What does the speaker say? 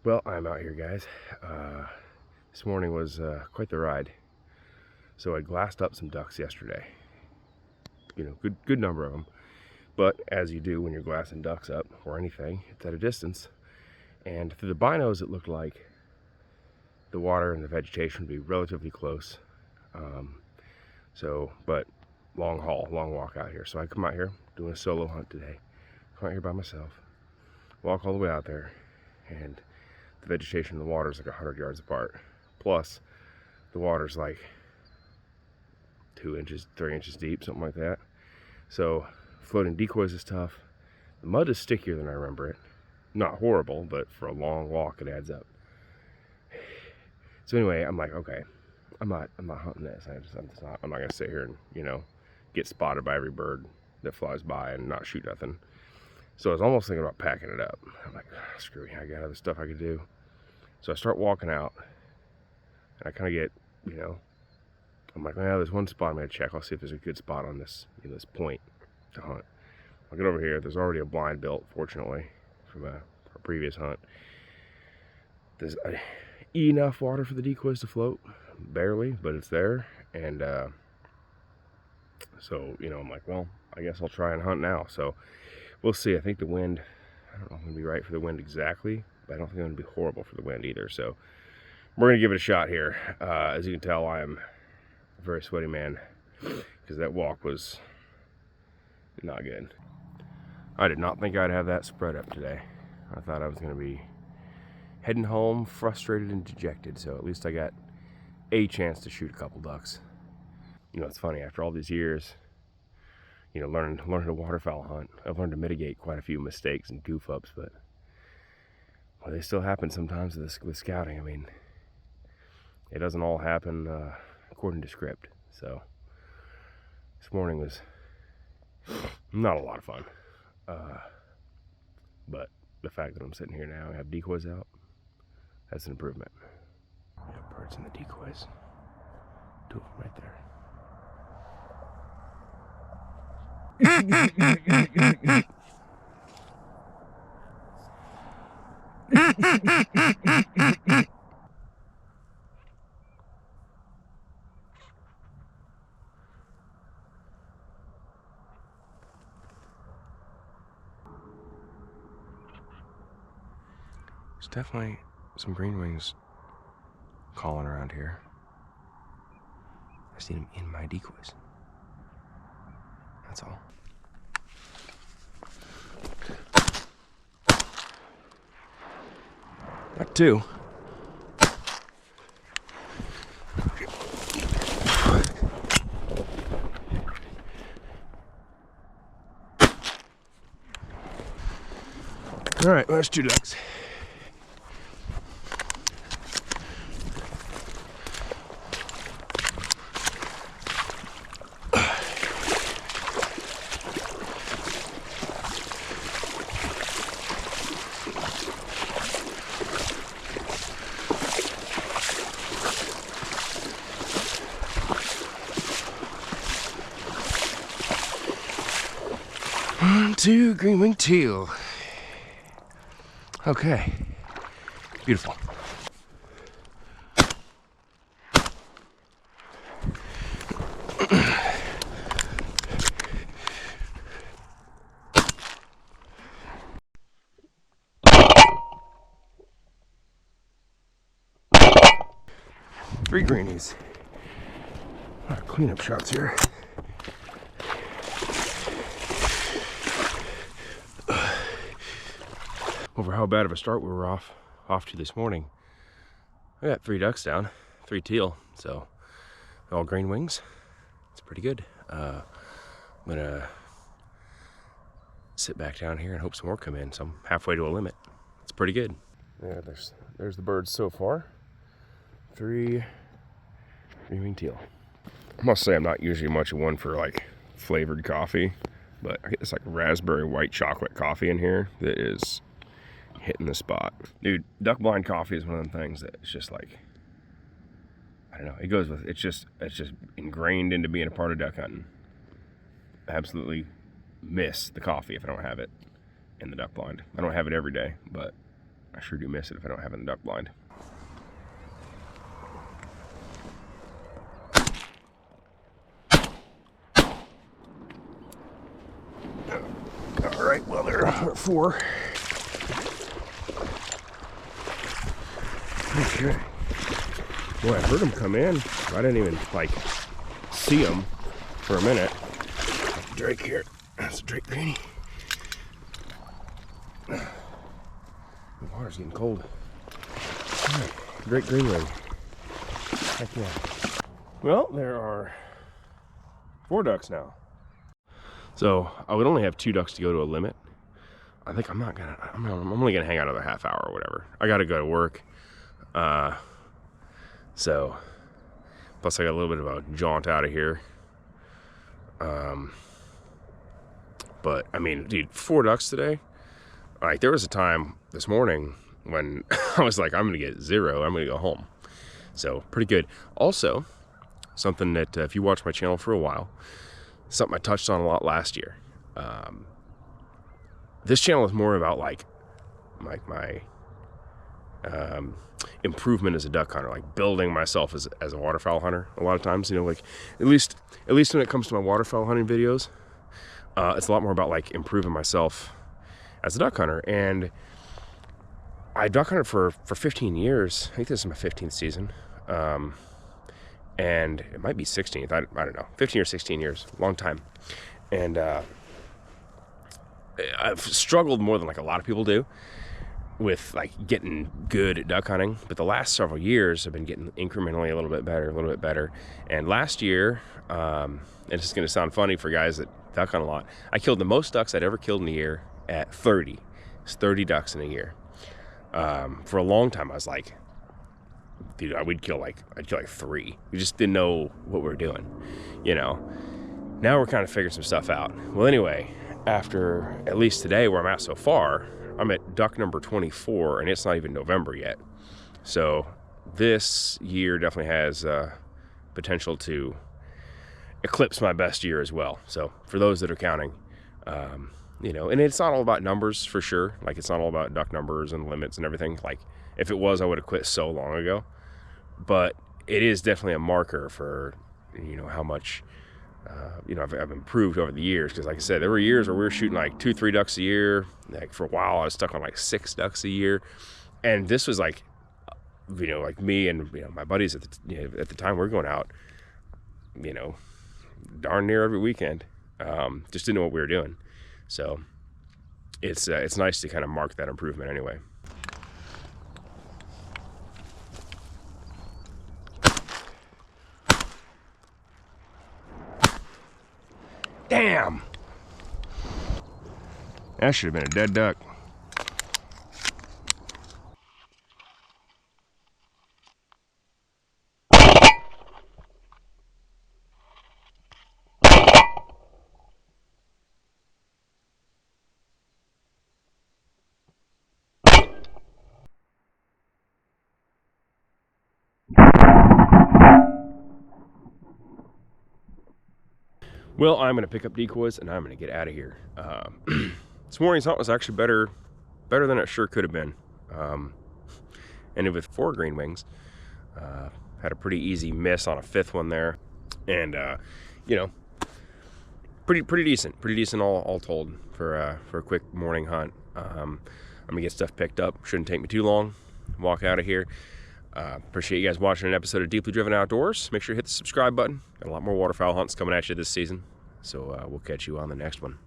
Well, I'm out here, guys. This morning was quite the ride. So I glassed up some ducks yesterday. You know, good number of them. But as you do when you're glassing ducks up or anything, it's at a distance. And through the binos, it looked like the water and the vegetation would be relatively close. But long haul, long walk out here. So I come out here doing a solo hunt today. Come out here by myself, walk all the way out there, and the vegetation and the water is like 100 yards apart. Plus, the water's like 2 inches, 3 inches deep, something like that. So floating decoys is tough. The mud is stickier than I remember it. Not horrible, but for a long walk, it adds up. So anyway, I'm like, okay, I'm not hunting this. I'm not gonna sit here and, you know, get spotted by every bird that flies by and not shoot nothing. So I was almost thinking about packing it up. I'm like, screw it, I got other stuff I could do. So I start walking out, and I kind of get, you know, I'm like, well, there's one spot I'm gonna check. I'll see if there's a good spot on this, you know, this point to hunt. I'll get over here. There's already a blind built, fortunately, from a previous hunt. There's enough water for the decoys to float, barely, but it's there. And so, you know, I'm like, well, I guess I'll try and hunt now. So we'll see. I think the wind, I don't know if I'm gonna be right for the wind exactly, but I don't think I'm gonna be horrible for the wind either. So we're gonna give it a shot here. As you can tell, I am a very sweaty man because that walk was not good. I did not think I'd have that spread up today. I thought I was gonna be heading home frustrated and dejected, so at least I got a chance to shoot a couple ducks. You know, it's funny, after all these years, you know, learning to waterfowl hunt, I've learned to mitigate quite a few mistakes and goof ups, but well, they still happen sometimes with scouting. I mean, it doesn't all happen according to script. So this morning was not a lot of fun, but the fact that I'm sitting here now and have decoys out, that's an improvement. Yeah, birds in the decoys. 2 of them right there. There's definitely some green wings calling around here. I've seen them in my decoys. That's all. Not two. All right, well, there's 2 ducks. One, 2, green winged teal. Okay, beautiful. Three greenies. A lot of cleanup shots here. Over how bad of a start we were off to this morning. I got 3 ducks down, 3 teal, so all green wings. It's pretty good. I'm gonna sit back down here and hope some more come in. So I'm halfway to a limit. It's pretty good. Yeah, there's the birds so far. 3 green winged teal. I must say I'm not usually much of one for like flavored coffee, but I get this like raspberry white chocolate coffee in here that is hitting the spot. Dude, duck blind coffee is one of them things that it's just like, I don't know, it goes with, it's just ingrained into being a part of duck hunting. I absolutely miss the coffee if I don't have it in the duck blind. I don't have it every day, but I sure do miss it if I don't have it in the duck blind. All right, well, there are 4. Okay. Boy, I heard them come in. I didn't even, like, see them for a minute. Drake here. That's a Drake greenie. The water's getting cold. All right. Drake green ring. Heck yeah. Well, there are 4 ducks now. So I would only have 2 ducks to go to a limit. I think I'm only gonna hang out another half hour or whatever. I gotta go to work. So plus I got a little bit of a jaunt out of here. But I mean, dude, 4 ducks today. Like, there was a time this morning when I was like, I'm gonna get 0. I'm gonna go home. So pretty good. Also, something that if you watch my channel for a while, something I touched on a lot last year. This channel is more about like my improvement as a duck hunter, like building myself as a waterfowl hunter. A lot of times, you know, like at least when it comes to my waterfowl hunting videos, it's a lot more about like improving myself as a duck hunter. And I duck hunted for 15 years. I think this is my 15th season. And it might be 16th. I don't know. 15 or 16 years, long time. And I've struggled more than like a lot of people do with like getting good at duck hunting. But the last several years I've been getting incrementally a little bit better. And last year, and it's going to sound funny for guys that duck hunt a lot, I killed the most ducks I'd ever killed in a year at 30. It's 30 ducks in a year. For a long time I was like, dude, I'd kill like 3. We just didn't know what we were doing, you know. Now we're kind of figuring some stuff out. Well, anyway, after at least today where I'm at so far, I'm at duck number 24, and it's not even November yet. So this year definitely has potential to eclipse my best year as well. So for those that are counting, you know, and it's not all about numbers for sure. Like, it's not all about duck numbers and limits and everything. Like, if it was, I would have quit so long ago. But it is definitely a marker for, you know, how much, you know, I've improved over the years. Because like I said, there were years where we were shooting like 2-3 ducks a year. Like, for a while, I was stuck on like 6 ducks a year. And this was like, you know, like me and, you know, my buddies at the time, we're going out, you know, darn near every weekend. Just didn't know what we were doing. So it's nice to kind of mark that improvement anyway. Damn! That should have been a dead duck. Well, I'm going to pick up decoys and I'm going to get out of here. This morning's hunt was actually better than it sure could have been. Ended with 4 green wings. Had a pretty easy miss on a 5th one there. And, you know, pretty decent all told for a quick morning hunt. I'm going to get stuff picked up. Shouldn't take me too long. Walk out of here. Appreciate you guys watching an episode of Deeply Driven Outdoors. Make sure you hit the subscribe button. Got a lot more waterfowl hunts coming at you this season. So we'll catch you on the next one.